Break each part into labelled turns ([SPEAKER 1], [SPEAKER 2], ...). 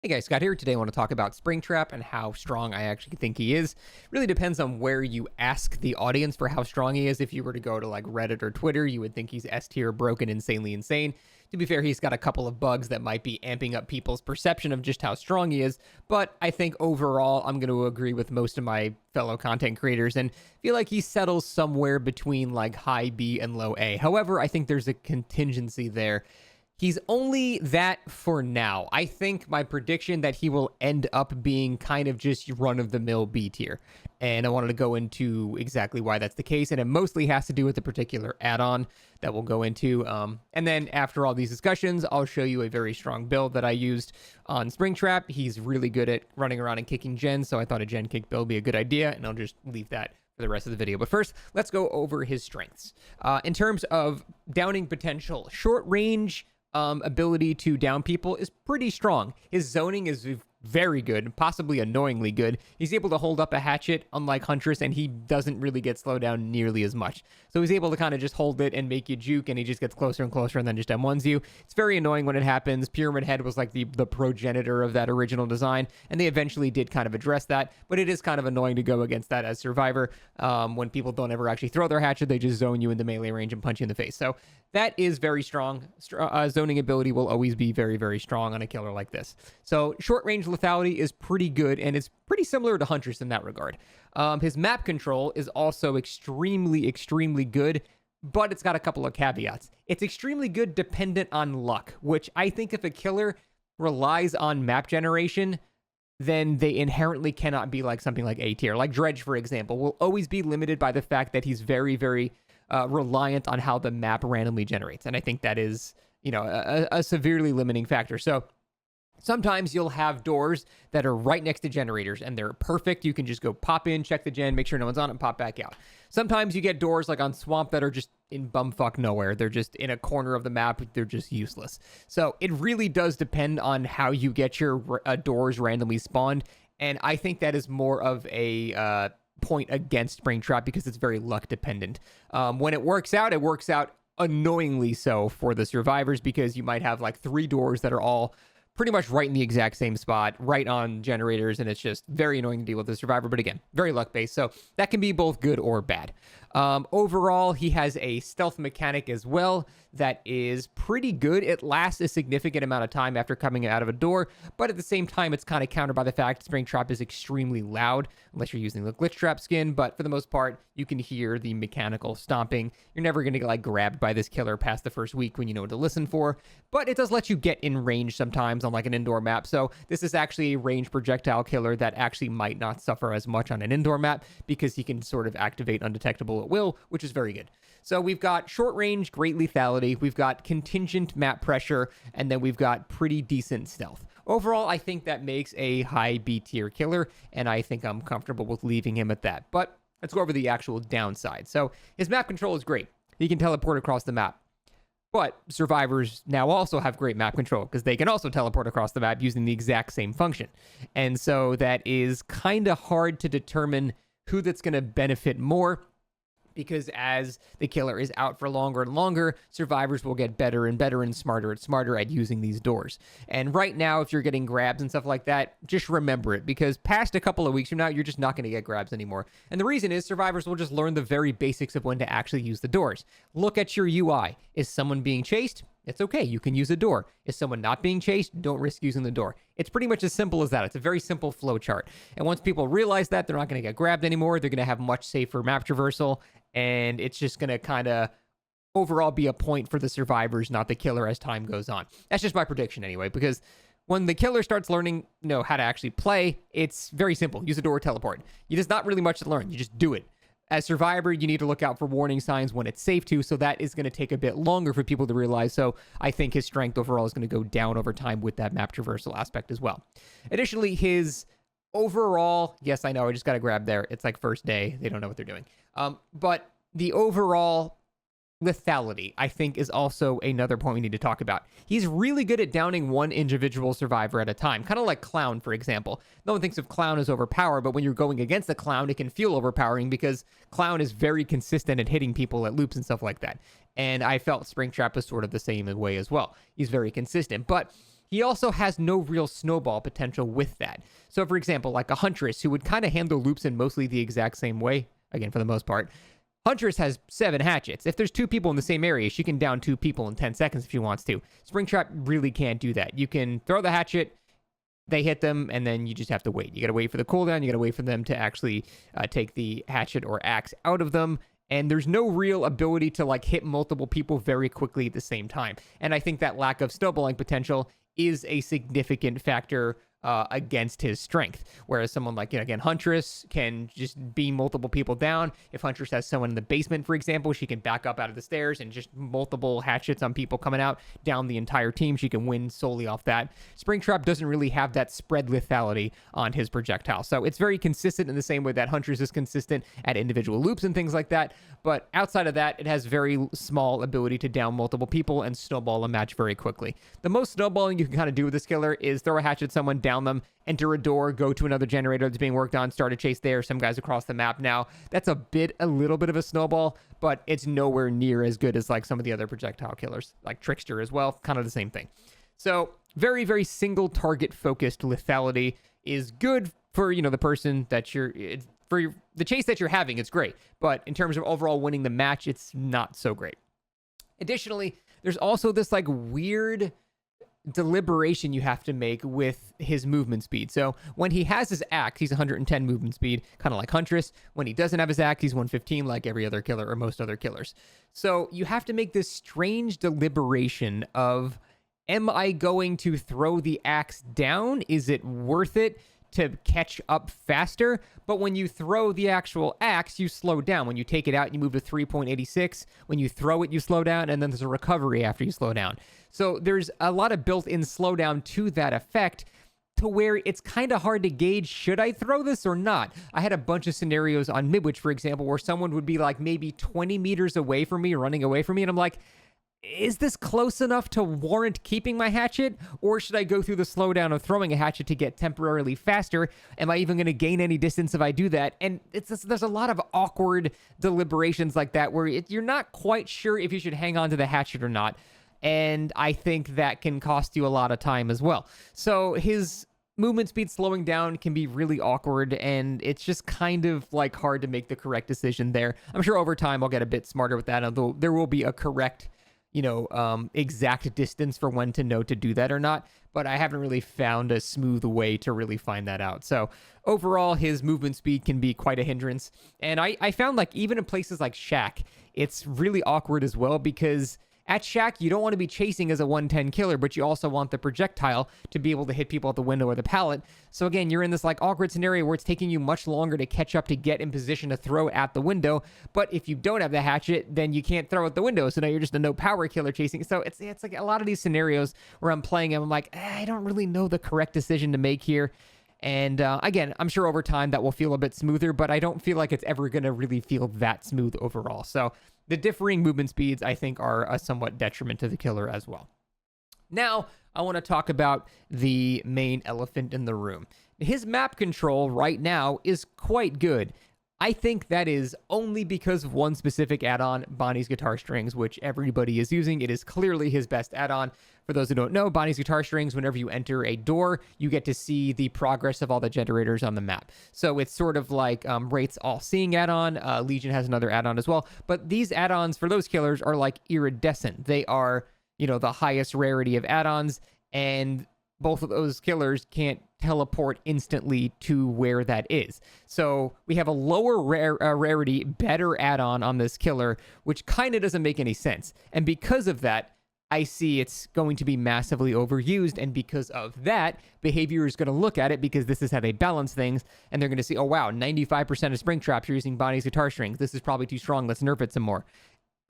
[SPEAKER 1] Hey guys, Scott here. Today I want to talk about Springtrap and how strong I actually think he is. Really depends on where you ask the audience for how strong he is. If you were to go to like Reddit or Twitter, you would think he's S tier, broken, insanely insane. To be fair, he's got a couple of bugs that might be amping up people's perception of just how strong he is, but I think overall I'm going to agree with most of my fellow content creators and feel like he settles somewhere between like high B and low A. However, I think there's a contingency there. He's only that for now. I think my prediction that he will end up being kind of just run-of-the-mill B tier. And I wanted to go into exactly why that's the case. And it mostly has to do with the particular add-on that we'll go into. And then after all these discussions, I'll show you a very strong build that I used on Springtrap. He's really good at running around and kicking gens, so I thought a gen kick build would be a good idea. And I'll just leave that for the rest of the video. But first, let's go over his strengths. In terms of downing potential, short range ability to down people is pretty strong. His zoning is very good, possibly annoyingly good. He's able to hold up a hatchet, unlike Huntress, and he doesn't really get slowed down nearly as much. So he's able to kind of just hold it and make you juke, and he just gets closer and closer and then just M1s you. It's very annoying when it happens. Pyramid Head was like the progenitor of that original design, and they eventually did kind of address that, but it is kind of annoying to go against that as Survivor. When people don't ever actually throw their hatchet, they just zone you into melee range and punch you in the face. So that is very strong. Zoning ability will always be very, very strong on a killer like this. So short range lethality is pretty good, and it's pretty similar to Huntress in that regard. His map control is also extremely, extremely good, but it's got a couple of caveats. It's extremely good dependent on luck, which I think if a killer relies on map generation, then they inherently cannot be like something like A tier. Like Dredge, for example, will always be limited by the fact that he's very, very reliant on how the map randomly generates. And I think that is, a severely limiting factor. So sometimes you'll have doors that are right next to generators and they're perfect. You can just go pop in, check the gen, make sure no one's on it, and pop back out. Sometimes you get doors like on Swamp that are just in bumfuck nowhere. They're just in a corner of the map. They're just useless. So it really does depend on how you get your doors randomly spawned. And I think that is more of a point against Springtrap because it's very luck dependent. When it works out annoyingly so for the survivors, because you might have like 3 doors that are all pretty much right in the exact same spot, right on generators, and it's just very annoying to deal with the survivor. But again, very luck-based, so that can be both good or bad. Overall, he has a stealth mechanic as well that is pretty good. It lasts a significant amount of time after coming out of a door, but at the same time, it's kind of countered by the fact Springtrap is extremely loud, unless you're using the glitch trap skin, but for the most part, you can hear the mechanical stomping. You're never going to get like grabbed by this killer past the first week when you know what to listen for, but it does let you get in range sometimes on like an indoor map. So this is actually a range projectile killer that actually might not suffer as much on an indoor map because he can sort of activate undetectable at will, which is very good. So we've got short range, great lethality, we've got contingent map pressure, and then we've got pretty decent stealth. Overall, I think that makes a high B tier killer, and I think I'm comfortable with leaving him at that. But let's go over the actual downside. So his map control is great. He can teleport across the map. But survivors now also have great map control because they can also teleport across the map using the exact same function. And so that is kind of hard to determine who that's going to benefit more, because as the killer is out for longer and longer, survivors will get better and better and smarter at using these doors. And right now, if you're getting grabs and stuff like that, just remember it, because past a couple of weeks from now, you're just not going to get grabs anymore. And the reason is survivors will just learn the very basics of when to actually use the doors. Look at your UI. Is someone being chased? It's okay, you can use a door. Is someone not being chased? Don't risk using the door. It's pretty much as simple as that. It's a very simple flow chart. And once people realize that, they're not going to get grabbed anymore. They're going to have much safer map traversal. And it's just going to kind of overall be a point for the survivors, not the killer, as time goes on. That's just my prediction anyway, because when the killer starts learning, how to actually play, it's very simple. Use a door, teleport. There's not really much to learn. You just do it. As Survivor, you need to look out for warning signs when it's safe to, so that is going to take a bit longer for people to realize. So I think his strength overall is going to go down over time with that map traversal aspect as well. Additionally, his overall, yes, I know, I just got to grab there. It's like first day. They don't know what they're doing. But the overall lethality, I think, is also another point we need to talk about. He's really good at downing one individual survivor at a time, kind of like Clown, for example. No one thinks of Clown as overpowered, but when you're going against a Clown, it can feel overpowering because Clown is very consistent at hitting people at loops and stuff like that. And I felt Springtrap was sort of the same way as well. He's very consistent, but he also has no real snowball potential with that. So for example, like a Huntress who would kind of handle loops in mostly the exact same way, again, for the most part. Huntress has 7 hatchets. If there's 2 people in the same area, she can down 2 people in 10 seconds if she wants to. Springtrap really can't do that. You can throw the hatchet, they hit them, and then you just have to wait. You got to wait for the cooldown. You got to wait for them to actually take the hatchet or axe out of them. And there's no real ability to like hit multiple people very quickly at the same time. And I think that lack of snowballing potential is a significant factor against his strength. Whereas someone like, again, Huntress can just beam multiple people down. If Huntress has someone in the basement, for example, she can back up out of the stairs and just multiple hatchets on people coming out down the entire team. She can win solely off that. Springtrap doesn't really have that spread lethality on his projectile. So it's very consistent in the same way that Huntress is consistent at individual loops and things like that. But outside of that, it has very small ability to down multiple people and snowball a match very quickly. The most snowballing you can kind of do with this killer is throw a hatchet at someone, down them, enter a door, go to another generator that's being worked on, start a chase there, some guys across the map now. That's a little bit of a snowball, but it's nowhere near as good as like some of the other projectile killers, like Trickster as well, kind of the same thing. So very, very single target focused lethality is good for, the person that for the chase that you're having, it's great. But in terms of overall winning the match, it's not so great. Additionally, there's also this like weird deliberation you have to make with his movement speed. So when he has his axe, he's 110 movement speed, kind of like Huntress. When he doesn't have his axe, he's 115 like every other killer or most other killers. So you have to make this strange deliberation of, am I going to throw the axe down? Is it worth it to catch up faster? But when you throw the actual axe, you slow down. When you take it out, you move to 3.86. When you throw it, you slow down, and then there's a recovery after you slow down. So there's a lot of built-in slowdown to that effect, to where it's kind of hard to gauge, should I throw this or not? I had a bunch of scenarios on Midwich, for example, where someone would be like maybe 20 meters away from me, running away from me, and I'm like, is this close enough to warrant keeping my hatchet? Or should I go through the slowdown of throwing a hatchet to get temporarily faster? Am I even going to gain any distance if I do that? And there's a lot of awkward deliberations like that where you're not quite sure if you should hang on to the hatchet or not. And I think that can cost you a lot of time as well. So his movement speed slowing down can be really awkward, and it's just kind of like hard to make the correct decision there. I'm sure over time I'll get a bit smarter with that, although there will be a correct exact distance for when to know to do that or not, but I haven't really found a smooth way to really find that out. So overall, his movement speed can be quite a hindrance. And I found like even in places like Shack, it's really awkward as well, because at Shack, you don't want to be chasing as a 110 killer, but you also want the projectile to be able to hit people at the window or the pallet. So again, you're in this like awkward scenario where it's taking you much longer to catch up to get in position to throw at the window. But if you don't have the hatchet, then you can't throw at the window. So now you're just a no power killer chasing. So it's like a lot of these scenarios where I'm playing and I'm like, I don't really know the correct decision to make here. And again, I'm sure over time that will feel a bit smoother, but I don't feel like it's ever going to really feel that smooth overall. So the differing movement speeds, I think, are a somewhat detriment to the killer as well. Now, I want to talk about the main elephant in the room. His map control right now is quite good. I think that is only because of one specific add-on, Bonnie's Guitar Strings, which everybody is using. It is clearly his best add-on. For those who don't know, Bonnie's Guitar Strings, whenever you enter a door, you get to see the progress of all the generators on the map. So it's sort of like Wraith's All-Seeing add-on. Legion has another add-on as well. But these add-ons for those killers are like iridescent. They are, the highest rarity of add-ons, and both of those killers can't teleport instantly to where that is. So we have a lower rarity, better add-on on this killer, which kind of doesn't make any sense. And because of that, I see it's going to be massively overused. And because of that, behavior is going to look at it, because this is how they balance things. And they're going to see, oh, wow, 95% of Springtraps are using Bonnie's Guitar Strings. This is probably too strong. Let's nerf it some more.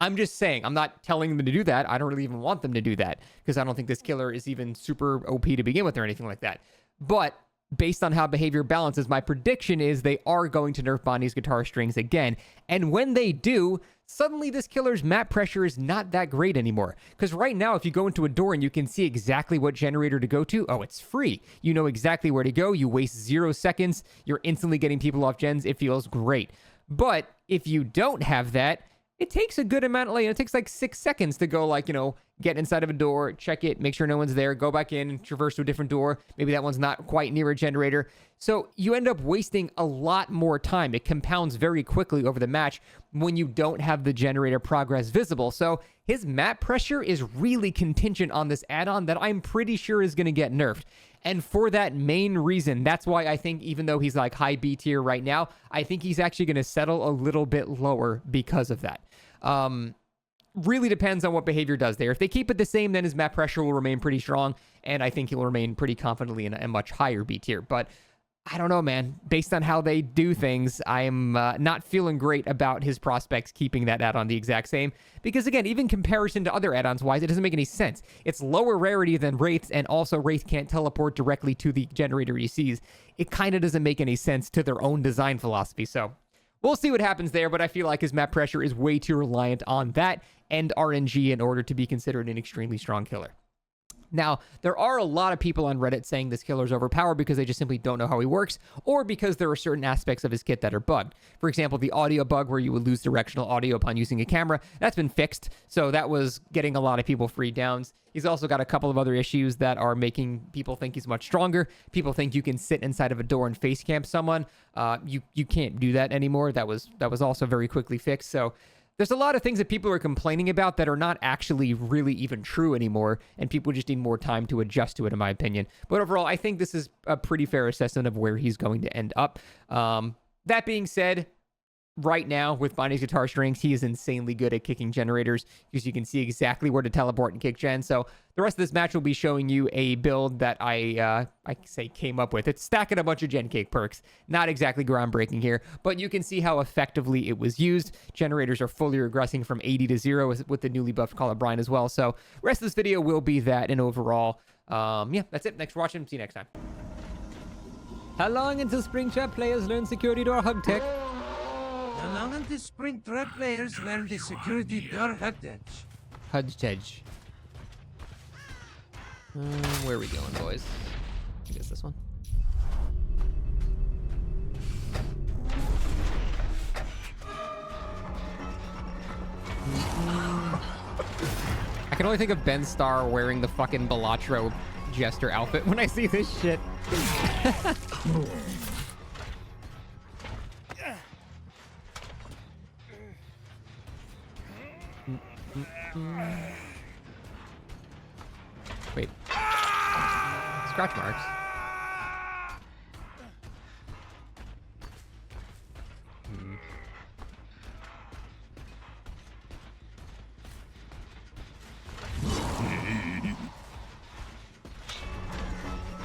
[SPEAKER 1] I'm just saying, I'm not telling them to do that. I don't really even want them to do that, because I don't think this killer is even super OP to begin with or anything like that. But based on how behavior balances, my prediction is they are going to nerf Bonnie's Guitar Strings again. And when they do, suddenly this killer's map pressure is not that great anymore. Because right now, if you go into a door and you can see exactly what generator to go to, oh, it's free. You know exactly where to go. You waste 0 seconds. You're instantly getting people off gens. It feels great. But if you don't have that, it takes a good amount, like, it takes like 6 seconds to go, like, get inside of a door, check it, make sure no one's there, go back in and traverse to a different door. Maybe that one's not quite near a generator. So you end up wasting a lot more time. It compounds very quickly over the match when you don't have the generator progress visible. So his map pressure is really contingent on this add-on that I'm pretty sure is going to get nerfed. And for that main reason, that's why I think even though he's like high B tier right now, I think he's actually going to settle a little bit lower because of that. Really depends on what behavior does there. If they keep it the same, then his map pressure will remain pretty strong, and I think he'll remain pretty confidently in a much higher B tier. But I don't know, man. Based on how they do things, I'm not feeling great about his prospects keeping that add-on the exact same. Because again, even comparison to other add-ons wise, it doesn't make any sense. It's lower rarity than Wraiths, and also Wraith can't teleport directly to the generator he sees. It kind of doesn't make any sense to their own design philosophy. So we'll see what happens there, but I feel like his map pressure is way too reliant on that and RNG in order to be considered an extremely strong killer. Now, there are a lot of people on Reddit saying this killer is overpowered because they just simply don't know how he works, or because there are certain aspects of his kit that are bugged. For example, the audio bug where you would lose directional audio upon using a camera, that's been fixed, so that was getting a lot of people free downs. He's also got a couple of other issues that are making people think he's much stronger. People think you can sit inside of a door and face camp someone. You can't do that anymore. That was also very quickly fixed, so there's a lot of things that people are complaining about that are not actually really even true anymore, and people just need more time to adjust to it, in my opinion. But overall, I think this is a pretty fair assessment of where he's going to end up. That being said, right now, with Bonnie's guitar strings, he is insanely good at kicking generators, because you can see exactly where to teleport and kick gen. So the rest of this match will be showing you a build that I say came up with. It's stacking a bunch of gen cake perks. Not exactly groundbreaking here, but you can see how effectively it was used. Generators are fully regressing from 80 to 0 with the newly buffed Call of Brine as well. So rest of this video will be that, and overall, yeah, that's it. Thanks for watching. See you next time. How long until Springtrap players learn security door hug tech?
[SPEAKER 2] How long until Springtrap players learn the security door hudge?
[SPEAKER 1] Hudge. Where are we going, boys? I guess this one. I can only think of Ben Starr wearing the fucking Balatro Jester outfit when I see this shit. Wait. Scratch marks.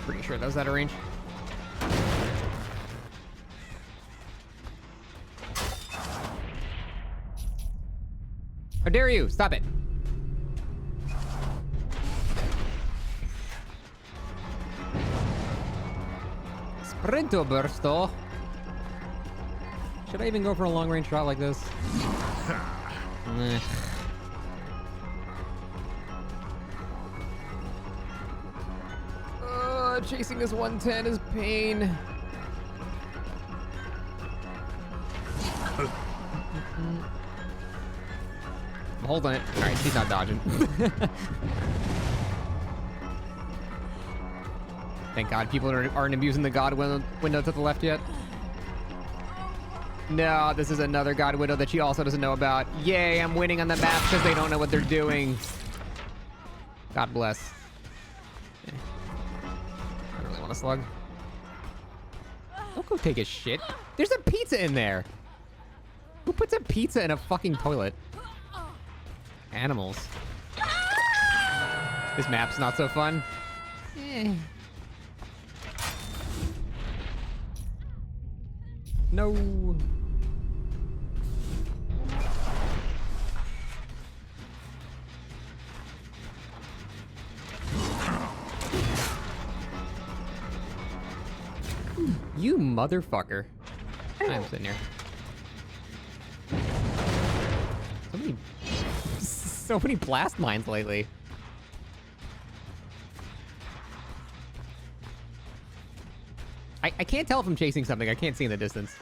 [SPEAKER 1] Pretty sure that was out of range. How dare you? Stop it. Sprinto bursto. Should I even go for a long range shot like this? Chasing this 110 is pain. I'm holding it. All right, she's not dodging. Thank God people aren't abusing the God window to the left yet. No, this is another God window that she also doesn't know about. Yay, I'm winning on the map because they don't know what they're doing. God bless. I really want to slug. Don't go take a shit. There's a pizza in there. Who puts a pizza in a fucking toilet? Animals. This map's not so fun. No. You motherfucker. I'm sitting here. So many blast mines lately. I can't tell if I'm chasing something. I can't see in the distance.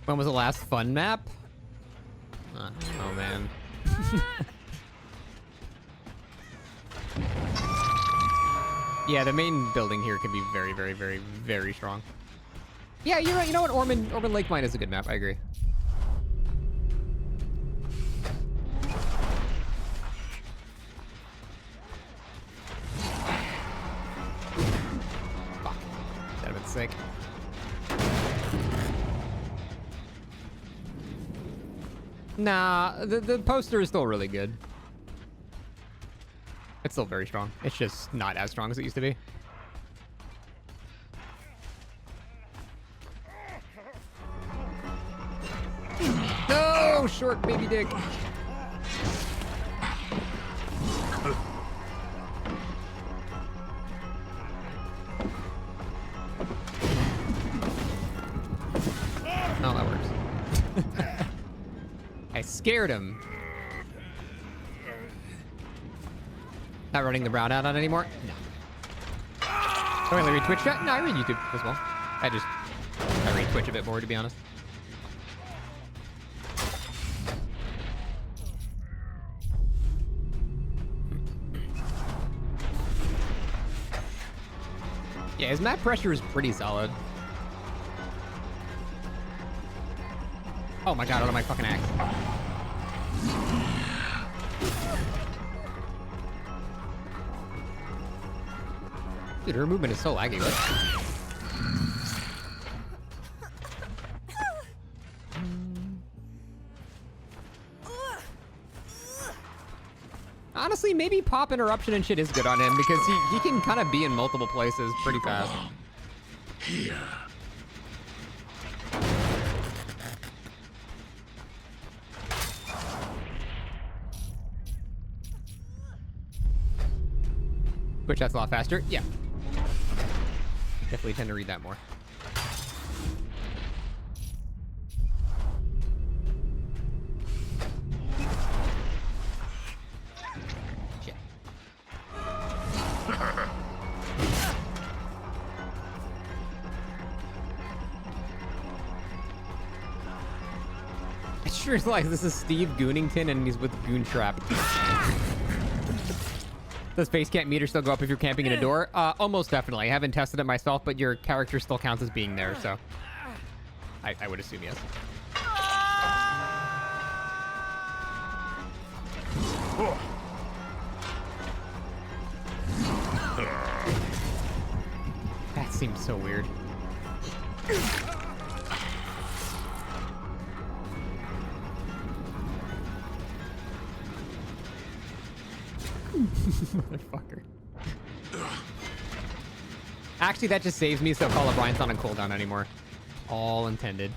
[SPEAKER 1] When was the last fun map? Oh man. Yeah, the main building here can be very, very, very, very strong. Yeah, you're right. You know what? Ormond Lake Mine is a good map. I agree. Fuck. That'd have been sick. Nah, the poster is still really good. It's still very strong. It's just not as strong as it used to be. No, short baby dick. Oh, that works. I scared him. Not running the brown out on anymore? No. Don't really read Twitch chat? No, I read YouTube as well. I read Twitch a bit more, to be honest. Yeah, his map pressure is pretty solid. Oh my god, out of my fucking axe. Dude, her movement is so laggy. What? Honestly, maybe pop interruption and shit is good on him because he can kind of be in multiple places pretty fast.
[SPEAKER 3] Here.
[SPEAKER 1] Which that's a lot faster. Yeah. Definitely tend to read that more. Shit. I sure is like this is Steve Goonington and he's with Goontrap. Does face camp meter still go up if you're camping in a door? Almost definitely. I haven't tested it myself, but your character still counts as being there, so I would assume yes. That seems so weird. Motherfucker. Actually, that just saves me so Call of Brian's not on cooldown anymore. All intended.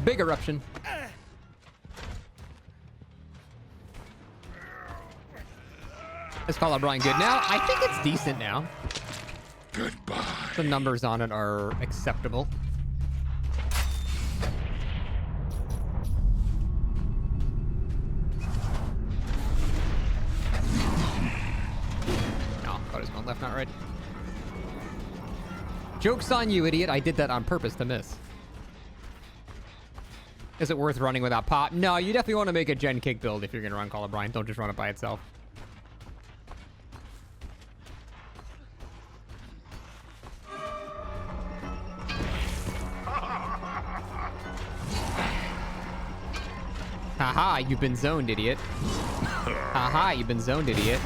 [SPEAKER 1] Big eruption. Is Call of Brian good now? I think it's decent now.
[SPEAKER 3] Goodbye.
[SPEAKER 1] The numbers on it are acceptable. No, thought it was going left, not right. Joke's on you, idiot. I did that on purpose to miss. Is it worth running without pop? No, you definitely want to make a gen kick build if you're going to run Call of Brian. Don't just run it by itself. Haha, you've been zoned, idiot. Haha, you've been zoned, idiot.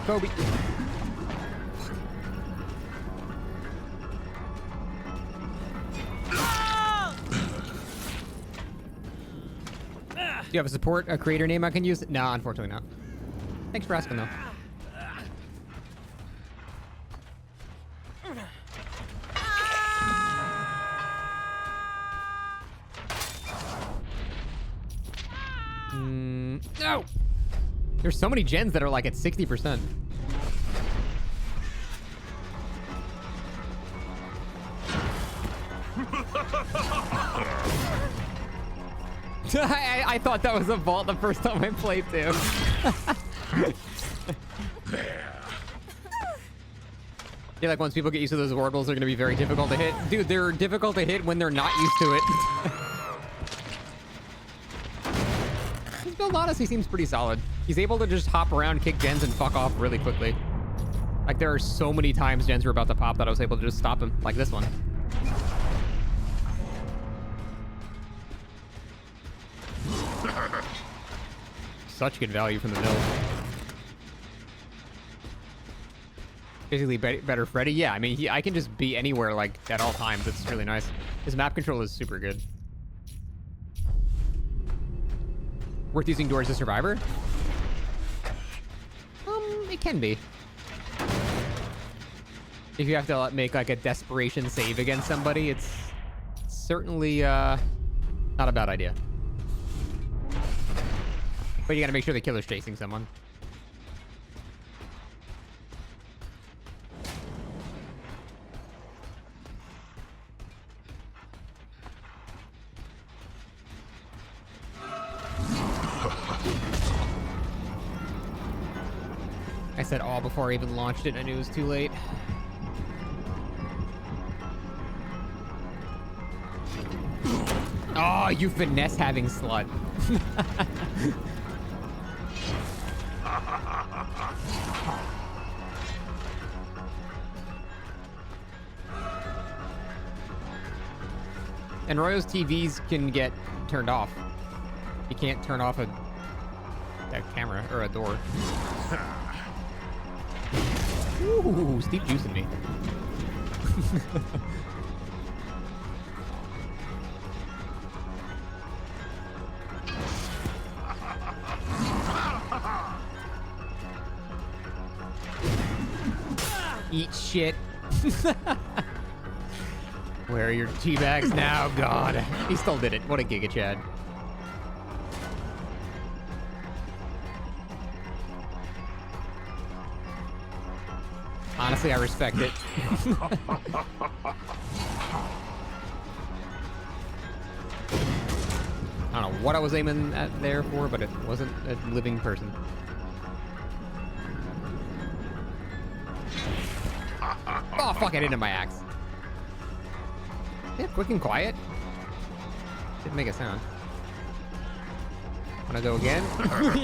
[SPEAKER 1] Kobe. Do you have a creator name I can use? No, unfortunately not. Thanks for asking, though. No! There's so many gens that are like at 60%. I thought that was a vault the first time I played too. I feel like once people get used to those oracles, they're going to be very difficult to hit. Dude, they're difficult to hit when they're not used to it. His build honestly seems pretty solid. He's able to just hop around, kick gens, and fuck off really quickly. Like, there are so many times gens were about to pop that I was able to just stop him, like this one. Such good value from the mill. Basically, better Freddy. Yeah, I mean, I can just be anywhere, like, at all times. It's really nice. His map control is super good. Worth using Doors to Survivor? It can be. If you have to make, like, a desperation save against somebody, it's certainly, not a bad idea. But you gotta make sure the killer's chasing someone. I said all before I even launched it, and I knew it was too late. Oh, you finesse having slut. And Royo's TVs can get turned off. You can't turn off that camera or a door. Ooh, Steve juicing me. Eat shit. Where are your teabags now? God. He still did it. What a Giga Chad. Honestly, I respect it. I don't know what I was aiming at there for, but it wasn't a living person. Oh, fuck, I didn't have my axe. Yeah, quick and quiet. Didn't make a sound. Wanna go again?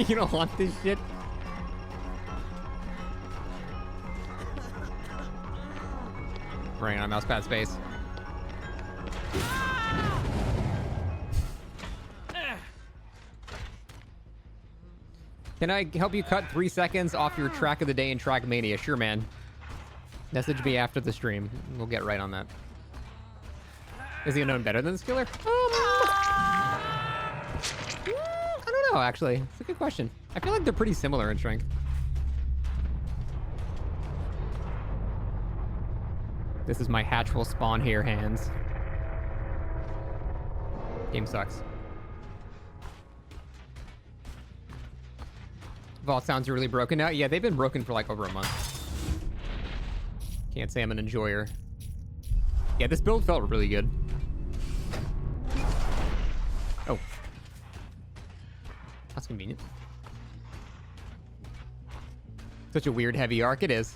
[SPEAKER 1] You don't want this shit? Running on mousepad space. Can I help you cut 3 seconds off your track of the day in Trackmania? Sure, man. Message me after the stream. We'll get right on that. Is he known better than this killer? I don't know, actually. It's a good question. I feel like they're pretty similar in strength. This is my hatch will spawn here hands. Game sucks. Vault sounds really broken now. Yeah, they've been broken for like over a month. Can't say I'm an enjoyer. Yeah, this build felt really good. Oh. That's convenient. Such a weird heavy arc it is.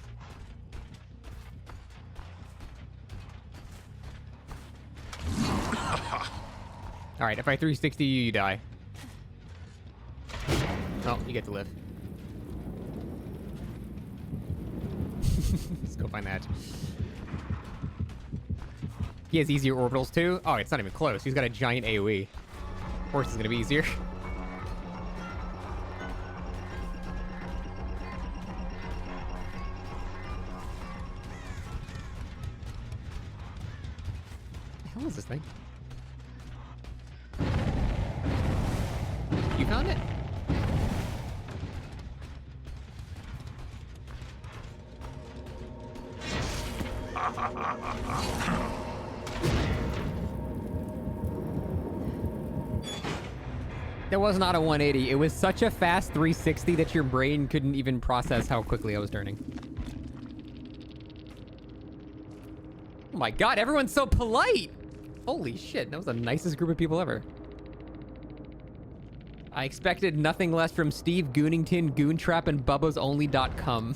[SPEAKER 1] Alright, if I 360 you, you die. Oh, you get to live. Let's go find that. He has easier orbitals too? Oh, it's not even close. He's got a giant AoE. Of course it's gonna be easier. What the hell is this thing? You found it? There was not a 180. It was such a fast 360 that your brain couldn't even process how quickly I was turning. Oh my god, everyone's so polite! Holy shit, that was the nicest group of people ever. I expected nothing less from Steve Goonington, Goontrap, and BubbasOnly.com.